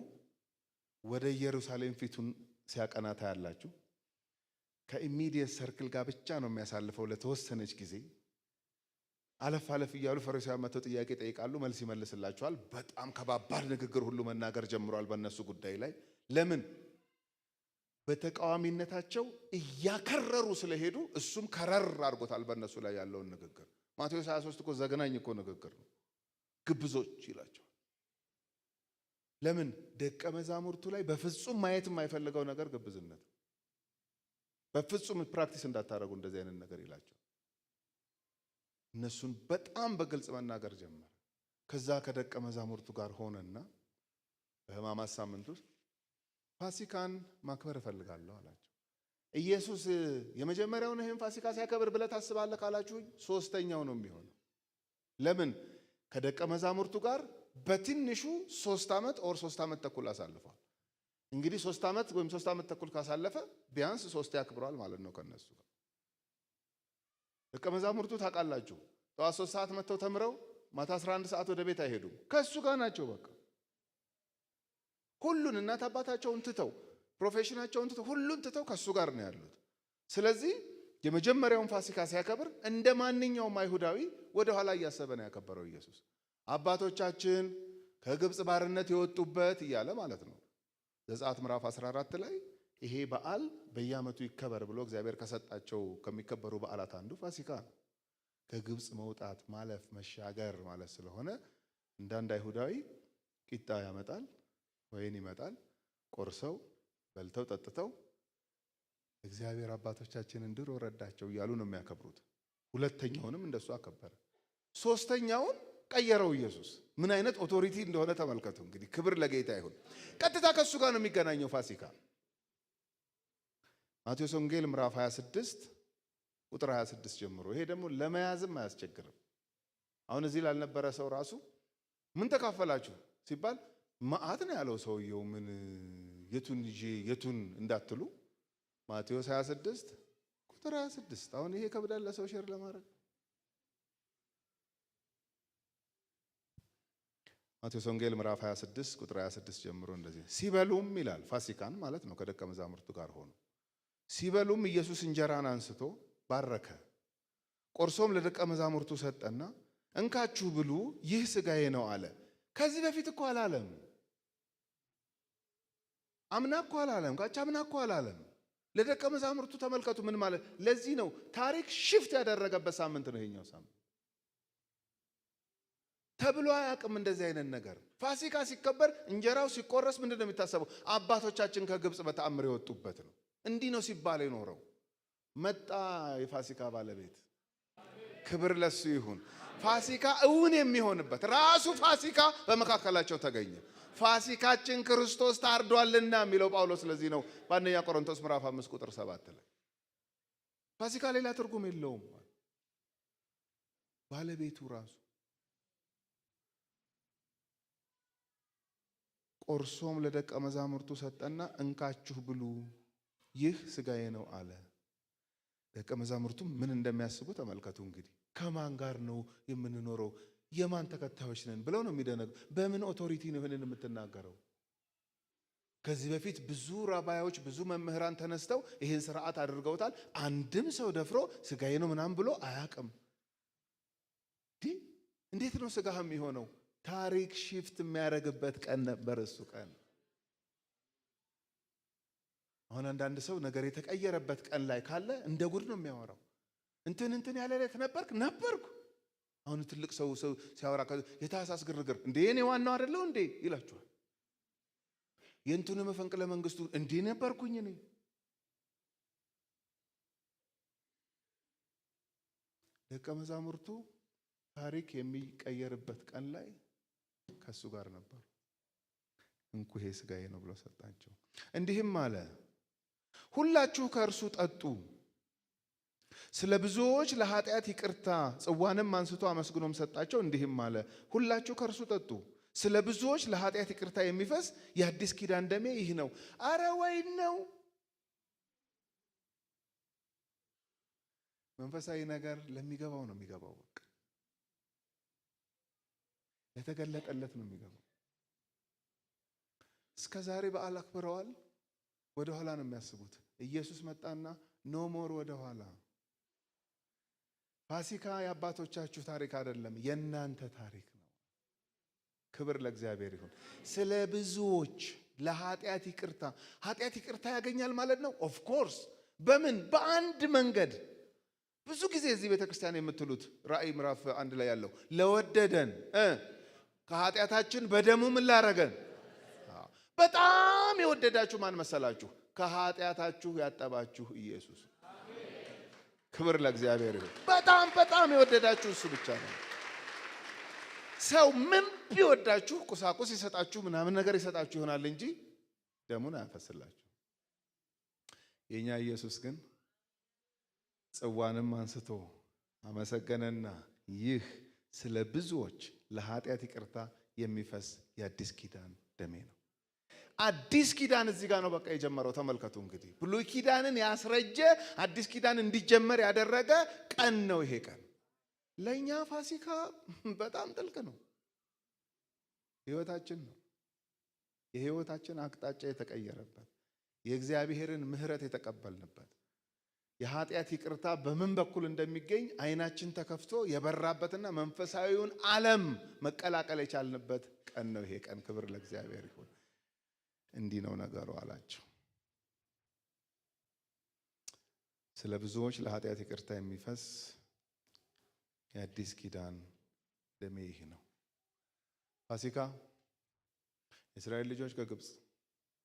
ወደ ኢየሩሳሌም ፊቱን ሲያቀና ታያላችሁ። ከኢሚዲየት ሰርክል ጋር ብቻ ነው የሚያሳልፈው ለተወሰነች ጊዜ። አለፍ አለፍ እያሉ ፈሪሳውያን መጥተው ጥያቄ ጠይቃሉ፣ መልስ ይመልስላቸዋል። በጣም ከባባድ ንግግር ሁሉ መናገር ጀምሯል በእነሱ ጉዳይ ላይ። ለምን? በተቃዋሚነታቸው እያከረሩ ስለሄዱ እሱም ከረር አድርጎታል በእነሱ ላይ ያለውን ንግግር። ማቴዎስ 23 እኮ ዘግናኝ እኮ ንግግር ነው። ግብዞች ይላቸዋል። ለምን? ደቀ መዛሙርቱ ላይ በፍጹም ማየት የማይፈልገው ነገር ግብዝነት፣ በፍጹም ፕራክቲስ እንዳታደርጉ እንደዚህ አይነት ነገር ይላቸዋል። እነሱን በጣም በግልጽ መናገር ጀመረ። ከዛ ከደቀ መዛሙርቱ ጋር ሆነና በሕማማት ሳምንት ውስጥ ፋሲካን ማክበር እፈልጋለሁ አላቸው። ኢየሱስ የመጀመሪያውን ይህን ፋሲካ ሲያከብር ብለህ ታስባለህ ካላችሁኝ፣ ሶስተኛው ነው የሚሆነው። ለምን? ከደቀ መዛሙርቱ ጋር በትንሹ 3 ዓመት ኦር 3 ዓመት ተኩል አሳልፏል። እንግዲህ 3 ዓመት ወይም 3 ዓመት ተኩል ካሳለፈ ቢያንስ 3 ያክብሯል ማለት ነው ከነሱ ጋር። ደቀ መዛሙርቱ ታውቃላችሁ፣ ጠዋት 3 ሰዓት መጥተው ተምረው ማታ 11 ሰዓት ወደ ቤት አይሄዱም። ከሱ ጋር ናቸው። በቃ ሁሉን እናት አባታቸውን ትተው ፕሮፌሽናቸውን ትተው ሁሉን ትተው ከሱ ጋር ነው ያሉት። ስለዚህ የመጀመሪያውን ፋሲካ ሲያከብር እንደ ማንኛውም አይሁዳዊ ወደ ኋላ እያሰበ ነው ያከበረው ኢየሱስ። አባቶቻችን ከግብፅ ባርነት የወጡበት እያለ ማለት ነው። ዘጸአት ምዕራፍ 14 ላይ ይሄ በዓል በየዓመቱ ይከበር ብሎ እግዚአብሔር ከሰጣቸው ከሚከበሩ በዓላት አንዱ ፋሲካ ነው። ከግብፅ መውጣት ማለፍ መሻገር ማለት ስለሆነ እንዳንድ አይሁዳዊ ቂጣ ያመጣል፣ ወይን ይመጣል፣ ቆርሰው በልተው ጠጥተው እግዚአብሔር አባቶቻችንን ድሮ ረዳቸው እያሉ ነው የሚያከብሩት። ሁለተኛውንም እንደሱ አከበረ። ሶስተኛውን ቀየረው ኢየሱስ። ምን አይነት ኦቶሪቲ እንደሆነ ተመልከቱ። እንግዲህ ክብር ለጌታ ይሁን። ቀጥታ ከሱ ጋር ነው የሚገናኘው ፋሲካ። ማቴዎስ ወንጌል ምዕራፍ 26 ቁጥር 26 ጀምሮ። ይሄ ደግሞ ለመያዝም አያስቸግርም። አሁን እዚህ ላልነበረ ሰው ራሱ ምን ተካፈላችሁ ሲባል መዓት ነው ያለው ሰውየው። ምን የቱን ይዤ የቱን እንዳትሉ ማቴዎስ 26 ቁጥር 26። አሁን ይሄ ከብዳል ለሰው ሼር ለማድረግ። ማቴዎስ ወንጌል ምዕራፍ 26 ቁጥር 26 ጀምሮ እንደዚህ ሲበሉም ይላል፣ ፋሲካን ማለት ነው። ከደቀ መዛሙርቱ ጋር ሆኖ ሲበሉም ኢየሱስ እንጀራን አንስቶ ባረከ፣ ቆርሶም ለደቀ መዛሙርቱ ሰጠና እንካችሁ ብሉ፣ ይህ ሥጋዬ ነው አለ። ከዚህ በፊት እኮ አላለም። አምና እኮ አላለም። ካቻምና እኮ አላለም። ለደቀ መዛሙርቱ ተመልከቱ ምን ማለት። ለዚህ ነው ታሪክ ሽፍት ያደረገበት ሳምንት ነው ይሄኛው ሳምንት። ተብሎ አያውቅም እንደዚህ አይነት ነገር። ፋሲካ ሲከበር እንጀራው ሲቆረስ ምንድን ነው የሚታሰበው? አባቶቻችን ከግብፅ በተአምር የወጡበት ነው። እንዲህ ነው ሲባል የኖረው። መጣ የፋሲካ ባለቤት፣ ክብር ለሱ ይሁን። ፋሲካ እውን የሚሆንበት ራሱ ፋሲካ በመካከላቸው ተገኘ። ፋሲካችን ክርስቶስ ታርዷልና የሚለው ጳውሎስ ለዚህ ነው በአንደኛ ቆሮንቶስ ምዕራፍ 5 ቁጥር 7 ላይ ፋሲካ ሌላ ትርጉም የለውም። ባለቤቱ ራሱ ቆርሶም ለደቀ መዛሙርቱ ሰጠና እንካችሁ ብሉ፣ ይህ ሥጋዬ ነው አለ። ደቀ መዛሙርቱ ምን እንደሚያስቡ ተመልከቱ። እንግዲህ ከማን ጋር ነው የምንኖረው? የማን ተከታዮች ነን ብለው ነው የሚደነቁ። በምን ኦቶሪቲ ነው ይህንን የምትናገረው? ከዚህ በፊት ብዙ ራባዮች ብዙ መምህራን ተነስተው ይህን ስርዓት አድርገውታል። አንድም ሰው ደፍሮ ሥጋዬ ነው ምናምን ብሎ አያውቅም። እንዴት ነው ሥጋህ የሚሆነው? ታሪክ ሽፍት የሚያደርግበት ቀን ነበር እሱ ቀን። አሁን አንዳንድ ሰው ነገር የተቀየረበት ቀን ላይ ካለ እንደ ጉድ ነው የሚያወራው። እንትን ያለ ዕለት ነበርኩ። አሁን ትልቅ ሰው ሲያወራ የታህሳስ ግርግር እንዴ እኔ ዋናው አይደለው እንዴ ይላችኋል። የእንትኑ መፈንቅለ መንግስቱ እንዴ ነበርኩኝ እኔ። ደቀ መዛሙርቱ ታሪክ የሚቀየርበት ቀን ላይ ከሱ ጋር ነበሩ። እንኩ ይሄ ሥጋዬ ነው ብሎ ሰጣቸው። እንዲህም አለ፣ ሁላችሁ ከእርሱ ጠጡ። ስለ ብዙዎች ለኃጢአት ይቅርታ ጽዋንም አንስቶ አመስግኖም ሰጣቸው። እንዲህም አለ፣ ሁላችሁ ከእርሱ ጠጡ። ስለ ብዙዎች ለኃጢአት ይቅርታ የሚፈስ የአዲስ ኪዳን ደሜ ይህ ነው። አረ ወይን ነው። መንፈሳዊ ነገር ለሚገባው ነው የሚገባው። በቃ የተገለጠለት ነው የሚገባው። እስከ ዛሬ በዓል አክብረዋል፣ ወደ ኋላ ነው የሚያስቡት። ኢየሱስ መጣና ኖ ሞር ወደ ኋላ። ፋሲካ የአባቶቻችሁ ታሪክ አይደለም፣ የእናንተ ታሪክ ነው። ክብር ለእግዚአብሔር ይሁን። ስለ ብዙዎች ለኃጢአት ይቅርታ። ኃጢአት ይቅርታ ያገኛል ማለት ነው። ኦፍ ኮርስ በምን በአንድ መንገድ። ብዙ ጊዜ እዚህ ቤተክርስቲያን የምትሉት ራእይ ምዕራፍ 1 ላይ ያለው ለወደደን ከኃጢአታችን በደሙ ምን ላረገን? በጣም የወደዳችሁ ማን መሰላችሁ? ከኃጢአታችሁ ያጠባችሁ ኢየሱስ። ክብር ለእግዚአብሔር ይሁን። በጣም በጣም የወደዳችሁ እሱ ብቻ ነው። ሰው ምን ቢወዳችሁ ቁሳቁስ ይሰጣችሁ ምናምን ነገር ይሰጣችሁ ይሆናል እንጂ ደሙን አያፈስላችሁ። የኛ ኢየሱስ ግን ጽዋንም አንስቶ አመሰገነና ይህ ስለ ብዙዎች ለኃጢአት ይቅርታ የሚፈስ የአዲስ ኪዳን ደሜ ነው። አዲስ ኪዳን እዚህ ጋር ነው በቃ የጀመረው። ተመልከቱ እንግዲህ ብሉይ ኪዳንን ያስረጀ አዲስ ኪዳን እንዲጀመር ያደረገ ቀን ነው ይሄ ቀን። ለኛ ፋሲካ በጣም ጥልቅ ነው። ህይወታችን ነው። የህይወታችን አቅጣጫ የተቀየረበት፣ የእግዚአብሔርን ምሕረት የተቀበልንበት፣ የኃጢአት ይቅርታ በምን በኩል እንደሚገኝ አይናችን ተከፍቶ የበራበትና መንፈሳዊውን ዓለም መቀላቀል የቻልንበት ቀን ነው ይሄ ቀን። ክብር ለእግዚአብሔር ይሁን። እንዲህ ነው ነገሩ አላቸው። ስለ ብዙዎች ለኃጢአት ይቅርታ የሚፈስ የአዲስ ኪዳን ደሜ ይህ ነው። ፋሲካ የእስራኤል ልጆች ከግብፅ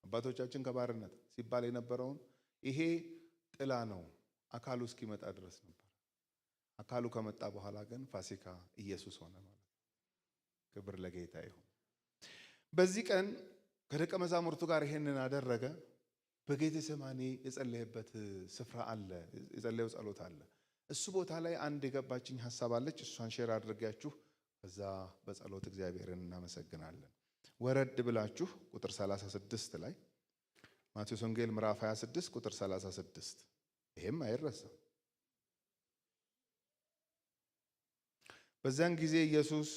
አባቶቻችን ከባርነት ሲባል የነበረውን ይሄ ጥላ ነው አካሉ እስኪመጣ ድረስ ነበር። አካሉ ከመጣ በኋላ ግን ፋሲካ ኢየሱስ ሆነ ማለት ነው። ክብር ለጌታ ይሁን። በዚህ ቀን ከደቀ መዛሙርቱ ጋር ይሄንን አደረገ። በጌቴሴማኒ የጸለየበት ስፍራ አለ፣ የጸለየው ጸሎት አለ። እሱ ቦታ ላይ አንድ የገባችኝ ሐሳብ አለች። እሷን ሼር አድርጋችሁ ከዛ በጸሎት እግዚአብሔርን እናመሰግናለን። ወረድ ብላችሁ ቁጥር 36 ላይ ማቴዎስ ወንጌል ምዕራፍ 26 ቁጥር 36 ይሄም አይረሳም። በዚያን ጊዜ ኢየሱስ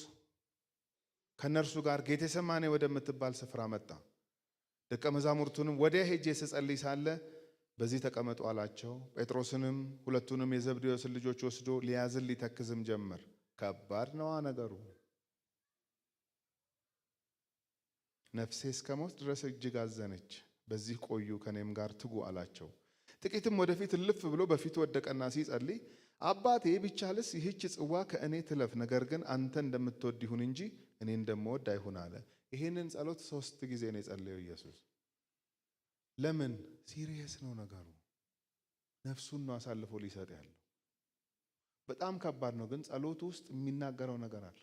ከነርሱ ጋር ጌቴሴማኒ ወደምትባል ስፍራ መጣ። ደቀ መዛሙርቱንም ወዲያ ሄጄ ስጸልይ ሳለ በዚህ ተቀመጡ አላቸው። ጴጥሮስንም ሁለቱንም የዘብዴዎስን ልጆች ወስዶ ሊያዝን ሊተክዝም ጀመር። ከባድ ነዋ ነገሩ። ነፍሴ እስከ ሞት ድረስ እጅግ አዘነች። በዚህ ቆዩ፣ ከኔም ጋር ትጉ አላቸው። ጥቂትም ወደፊት እልፍ ብሎ በፊቱ ወደቀና ሲጸልይ አባቴ ቢቻልስ ይህች ጽዋ ከእኔ ትለፍ፣ ነገር ግን አንተ እንደምትወድ ይሁን እንጂ እኔ እንደምወድ አይሁን አለ። ይሄንን ጸሎት 3 ጊዜ ነው የጸለየው ኢየሱስ። ለምን? ሲሪየስ ነው ነገሩ። ነፍሱን ነው አሳልፎ ሊሰጥ ያለው። በጣም ከባድ ነው። ግን ጸሎቱ ውስጥ የሚናገረው ነገር አለ።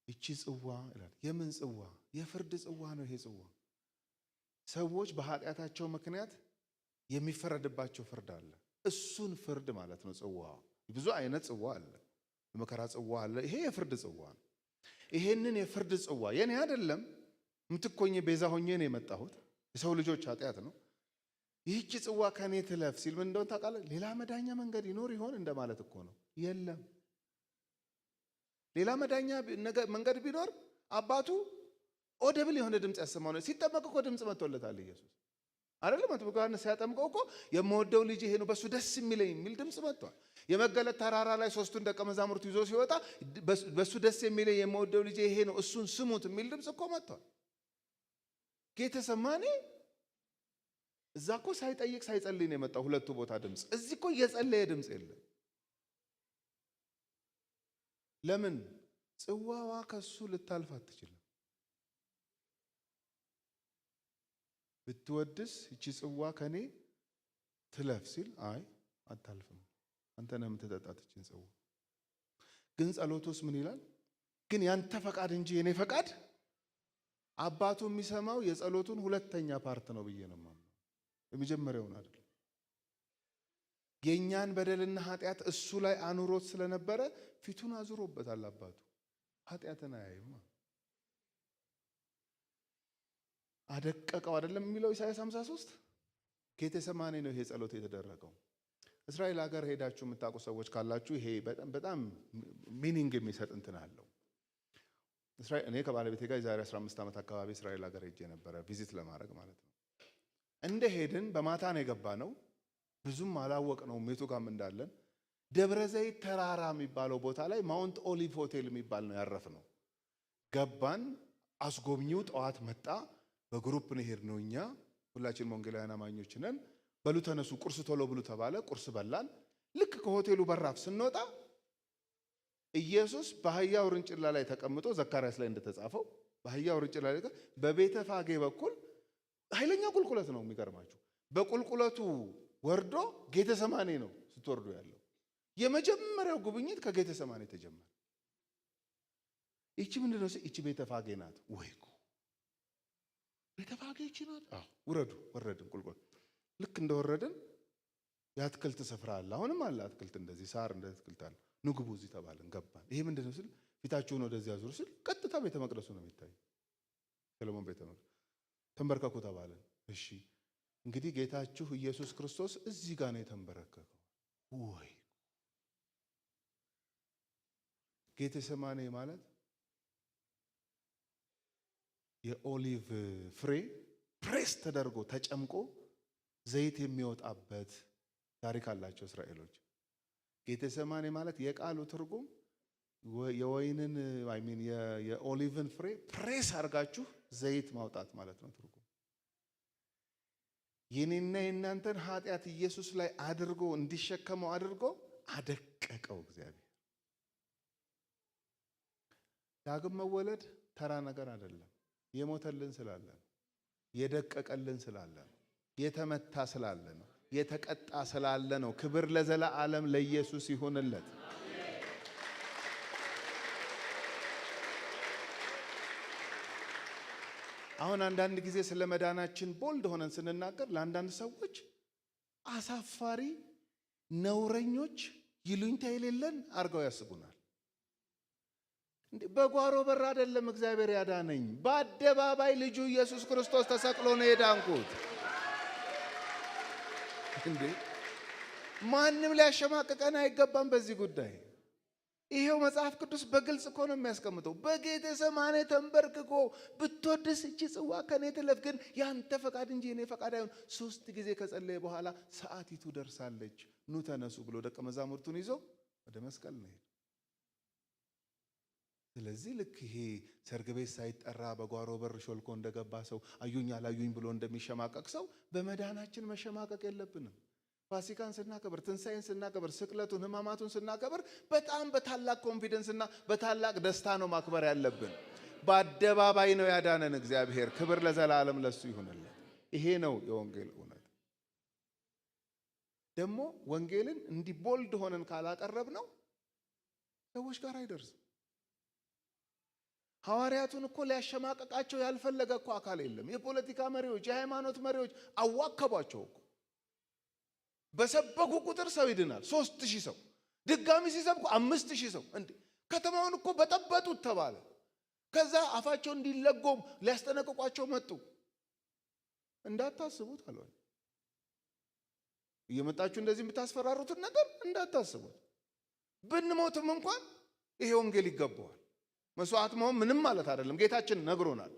እቺ ጽዋ ይላል። የምን ጽዋ? የፍርድ ጽዋ ነው ይሄ ጽዋ። ሰዎች በኃጢአታቸው ምክንያት የሚፈረድባቸው ፍርድ አለ። እሱን ፍርድ ማለት ነው ጽዋ። ብዙ አይነት ጽዋ አለ። የመከራ ጽዋ አለ። ይሄ የፍርድ ጽዋ ነው። ይሄንን የፍርድ ጽዋ የኔ አይደለም፣ ምትኮኝ ቤዛ ሆኜ ነው የመጣሁት። የሰው ልጆች ኃጢአት ነው። ይህች ጽዋ ከኔ ትለፍ ሲል ምን እንደሆነ ታውቃለህ? ሌላ መዳኛ መንገድ ይኖር ይሆን እንደማለት እኮ ነው። የለም። ሌላ መዳኛ መንገድ ቢኖር አባቱ ኦደብል የሆነ ድምፅ ያሰማው ነው። ሲጠመቅ እኮ ድምፅ መጥቶለታል ኢየሱስ አይደለም? መጥምቁ ዮሐንስ ሲያጠምቀው እኮ የምወደው ልጅ ይሄ ነው በሱ ደስ የሚለኝ የሚል ድምፅ መጥቷል። የመገለጥ ተራራ ላይ 3ቱን ደቀ መዛሙርት ይዞ ሲወጣ በሱ ደስ የሚለኝ የምወደው ልጅ ይሄ ነው እሱን ስሙት የሚል ድምፅ እኮ መጥቷል። ጌቴሴማኒ እዛ እኮ ሳይጠይቅ ሳይጸልይ ነው የመጣው። ሁለቱ ቦታ ድምፅ። እዚህ እኮ እየጸለየ ድምፅ የለም። ለምን? ጽዋዋ ከሱ ልታልፍ አትችልም። ብትወድስ እቺ ጽዋ ከኔ ትለፍ ሲል አይ አታልፍም፣ አንተ ነህ የምትጠጣት እቺን ጽዋ። ግን ጸሎቱስ ምን ይላል? ግን ያንተ ፈቃድ እንጂ የኔ ፈቃድ። አባቱ የሚሰማው የጸሎቱን ሁለተኛ ፓርት ነው ብዬ ነው የማምነው፣ የመጀመሪያውን አይደለም። የኛን በደልና ኃጢአት እሱ ላይ አኑሮት ስለነበረ ፊቱን አዙሮበታል አባቱ። ኃጢአትን አያይም። አደቀቀው አይደለም የሚለው ኢሳይያስ 53። ጌቴሴማኒ ነው ይሄ ጸሎት የተደረገው። እስራኤል ሀገር ሄዳችሁ የምታውቁ ሰዎች ካላችሁ ይሄ በጣም ሚኒንግ የሚሰጥ እንትን አለው። እኔ ከባለቤቴ ጋር የዛሬ 15 ዓመት አካባቢ እስራኤል ሀገር ሄጄ ነበረ ቪዚት ለማድረግ ማለት ነው። እንደ ሄድን በማታ ነው የገባ ነው። ብዙም አላወቅ ነው የቱ ጋም እንዳለን። ደብረ ዘይት ተራራ የሚባለው ቦታ ላይ ማውንት ኦሊቭ ሆቴል የሚባል ነው ያረፍ ነው። ገባን። አስጎብኚው ጠዋት መጣ። በግሩፕ ነው ሄድነው። እኛ ሁላችንም ወንጌላውያን አማኞች ነን። በሉ ተነሱ፣ ቁርስ ቶሎ ብሉ ተባለ። ቁርስ በላን። ልክ ከሆቴሉ በራፍ ስንወጣ ኢየሱስ በአህያው ውርንጭላ ላይ ተቀምጦ ዘካርያስ ላይ እንደተጻፈው በአህያው ውርንጭላ ላይ በቤተ ፋጌ በኩል ኃይለኛ ቁልቁለት ነው። የሚገርማችሁ በቁልቁለቱ ወርዶ ጌተሰማኔ ነው ስትወርዱ ያለው። የመጀመሪያው ጉብኝት ከጌተሰማኔ ተጀመረ። ይቺ ምንድነው? ይቺ ቤተ ፋጌ ናት ወይ? ቤተ ፋጌ ይቺ ናት። ውረዱ። ወረድን ቁልቁለት። ልክ እንደወረድን የአትክልት ስፍራ አለ። አሁንም አለ አትክልት፣ እንደዚህ ሳር እንደ አትክልት አለ። ንግቡ እዚህ ተባልን፣ ገባን። ይሄ ምንድነው ስል ፊታችሁን ወደዚህ አዙሩ ስል ቀጥታ ቤተ መቅደሱ ነው የሚታየው። ሰሎሞን ቤተ መቅደስ። ተንበርከኩ ተባልን። እሺ እንግዲህ ጌታችሁ ኢየሱስ ክርስቶስ እዚህ ጋር ነው የተንበረከከው። ወይ ጌቴሰማኔ ማለት የኦሊቭ ፍሬ ፕሬስ ተደርጎ ተጨምቆ ዘይት የሚወጣበት ታሪክ አላቸው እስራኤሎች። ጌቴሰማኔ ማለት የቃሉ ትርጉም የወይንን የኦሊቭን ፍሬ ፕሬስ አድርጋችሁ ዘይት ማውጣት ማለት ነው ትርጉም። የኔና የእናንተን ኃጢአት ኢየሱስ ላይ አድርጎ እንዲሸከመው አድርጎ አደቀቀው እግዚአብሔር። ዳግም መወለድ ተራ ነገር አይደለም። የሞተልን ስላለ ነው። የደቀቀልን ስላለ ነው። የተመታ ስላለ ነው። የተቀጣ ስላለ ነው። ክብር ለዘላለም ለኢየሱስ ይሁንለት። አሁን አንዳንድ ጊዜ ስለ መዳናችን ቦልድ ሆነን ስንናገር ለአንዳንድ ሰዎች አሳፋሪ፣ ነውረኞች፣ ይሉኝታ የሌለን አድርገው ያስቡናል። በጓሮ በር አይደለም እግዚአብሔር ያዳነኝ፣ በአደባባይ ልጁ ኢየሱስ ክርስቶስ ተሰቅሎ ነው የዳንኩት። እንዴ ማንም ሊያሸማቅቀን አይገባም በዚህ ጉዳይ። ይሄው መጽሐፍ ቅዱስ በግልጽ እኮ ነው የሚያስቀምጠው። በጌቴሰማኔ ተንበርክኮ ብትወድስ እቺ ጽዋ ከኔ ትለፍ፣ ግን ያንተ ፈቃድ እንጂ የኔ ፈቃድ አይሁን። 3 ጊዜ ከጸለየ በኋላ ሰዓቲቱ ደርሳለች፣ ኑ ተነሱ ብሎ ደቀ መዛሙርቱን ይዞ ወደ መስቀል ነው። ስለዚህ ልክ ይሄ ሰርግ ቤት ሳይጠራ በጓሮ በር ሾልኮ እንደገባ ሰው አዩኝ አላዩኝ ብሎ እንደሚሸማቀቅ ሰው በመዳናችን መሸማቀቅ የለብንም። ፋሲካን ስናከብር፣ ትንሣኤን ስናከብር፣ ስቅለቱን፣ ሕማማቱን ስናከብር በጣም በታላቅ ኮንፊደንስና በታላቅ ደስታ ነው ማክበር ያለብን። በአደባባይ ነው ያዳነን እግዚአብሔር። ክብር ለዘላለም ለሱ ይሁንልን። ይሄ ነው የወንጌል እውነት። ደግሞ ወንጌልን እንዲህ ቦልድ ሆነን ካላቀረብ ነው ሰዎች ጋር አይደርስም። ሐዋርያቱን እኮ ሊያሸማቀቃቸው ያልፈለገ እኮ አካል የለም። የፖለቲካ መሪዎች፣ የሃይማኖት መሪዎች አዋከቧቸው እኮ። በሰበኩ ቁጥር ሰው ይድናል። 3000 ሰው ድጋሚ ሲሰብኩ 5000 ሰው። እንዴ ከተማውን እኮ በጠበጡት ተባለ። ከዛ አፋቸው እንዲለጎም ሊያስጠነቅቋቸው መጡ። እንዳታስቡት አሏል። እየመጣችሁ እንደዚህ የምታስፈራሩትን ነገር እንዳታስቡት። ብንሞትም እንኳን ይሄ ወንጌል ይገባዋል። መስዋዕት መሆን ምንም ማለት አይደለም። ጌታችን ነግሮናል።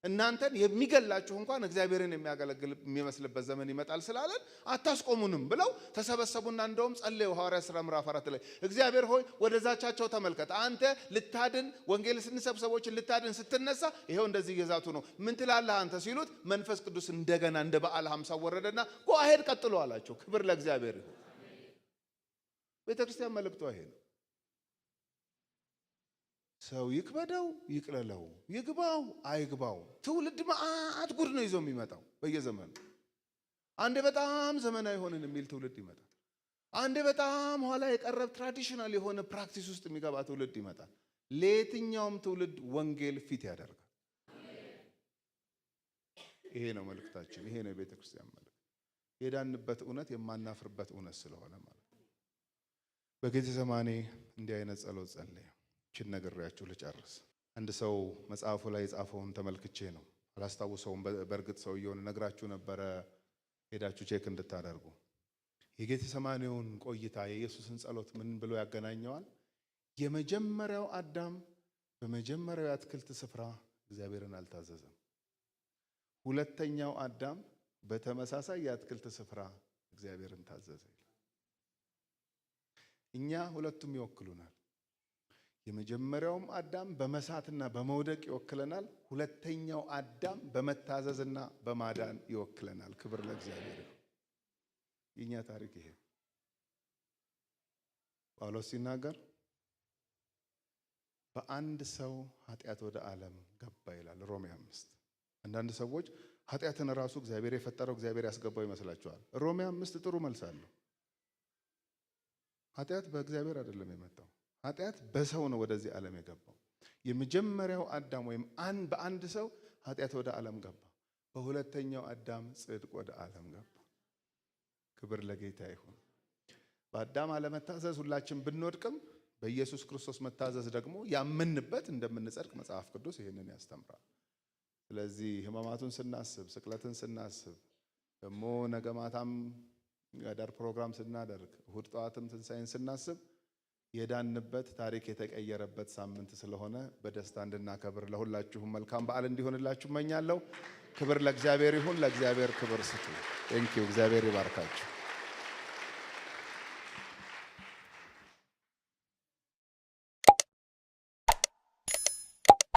እናንተን የሚገላችሁ እንኳን እግዚአብሔርን የሚያገለግል የሚመስልበት ዘመን ይመጣል ስላለን አታስቆሙንም ብለው ተሰበሰቡና እንደውም ጸለዩ። ሐዋርያት ሥራ ምዕራፍ 4 ላይ እግዚአብሔር ሆይ ወደ ዛቻቸው ተመልከት፣ አንተ ልታድን ወንጌል ስንሰብክ ሰዎችን ልታድን ስትነሳ ይሄው እንደዚህ እየዛቱ ነው፣ ምን ትላለህ አንተ ሲሉት መንፈስ ቅዱስ እንደገና እንደ በዓል 50 ወረደና ጓሄድ ቀጥሎ አላቸው። ክብር ለእግዚአብሔር ይሁን። ቤተክርስቲያን መልእክቷ ይሄ ነው። ሰው ይክበደው ይቅለለው፣ ይግባው አይግባው፣ ትውልድ መዓት ጉድ ነው ይዞ የሚመጣው በየዘመኑ። አንዴ በጣም ዘመናዊ ሆነን የሚል ትውልድ ይመጣል። አንዴ በጣም ኋላ የቀረብ ትራዲሽናል የሆነ ፕራክቲስ ውስጥ የሚገባ ትውልድ ይመጣል። ለየትኛውም ትውልድ ወንጌል ፊት ያደርጋል። ይሄ ነው መልእክታችን። ይሄ ነው የቤተ ክርስቲያን መልእክት። የዳንበት እውነት የማናፍርበት እውነት ስለሆነ ማለት ነው። በጌቴሰማኔ እንዲህ አይነት ጸሎት ጸለየ። ችን ነግሬያችሁ ልጨርስ። አንድ ሰው መጽሐፉ ላይ የጻፈውን ተመልክቼ ነው፣ አላስታውሰውም። በእርግጥ ሰውየውን ነግራችሁ ነበረ፣ ሄዳችሁ ቼክ እንድታደርጉ። የጌቴሰማኔውን ቆይታ የኢየሱስን ጸሎት ምን ብሎ ያገናኘዋል? የመጀመሪያው አዳም በመጀመሪያው የአትክልት ስፍራ እግዚአብሔርን አልታዘዘም። ሁለተኛው አዳም በተመሳሳይ የአትክልት ስፍራ እግዚአብሔርን ታዘዘ። እኛ ሁለቱም ይወክሉናል። የመጀመሪያውም አዳም በመሳትና በመውደቅ ይወክለናል። ሁለተኛው አዳም በመታዘዝና በማዳን ይወክለናል። ክብር ለእግዚአብሔር። የኛ ታሪክ ይሄ ጳውሎስ ሲናገር በአንድ ሰው ኃጢአት ወደ ዓለም ገባ ይላል ሮሜ 5። አንዳንድ ሰዎች ኃጢአትን ራሱ እግዚአብሔር የፈጠረው እግዚአብሔር ያስገባው ይመስላቸዋል። ሮሜ 5 ጥሩ መልስ አለው። ኃጢአት በእግዚአብሔር አይደለም የመጣው፣ ኃጢአት በሰው ነው ወደዚህ ዓለም የገባው። የመጀመሪያው አዳም ወይም በአንድ ሰው ኃጢአት ወደ ዓለም ገባ። በሁለተኛው አዳም ጽድቅ ወደ ዓለም ገባ። ክብር ለጌታ ይሁን። በአዳም አለመታዘዝ ሁላችን ብንወድቅም በኢየሱስ ክርስቶስ መታዘዝ ደግሞ ያመንበት እንደምንጸድቅ መጽሐፍ ቅዱስ ይህንን ያስተምራል። ስለዚህ ሕማማቱን ስናስብ፣ ስቅለትን ስናስብ፣ ደግሞ ነገ ማታም የዳር ፕሮግራም ስናደርግ፣ እሁድ ጠዋትም ትንሣኤን ስናስብ የዳንበት ታሪክ የተቀየረበት ሳምንት ስለሆነ በደስታ እንድናከብር ለሁላችሁም መልካም በዓል እንዲሆንላችሁ እመኛለሁ። ክብር ለእግዚአብሔር ይሁን። ለእግዚአብሔር ክብር ስጡ። ቴንኪው። እግዚአብሔር ይባርካችሁ።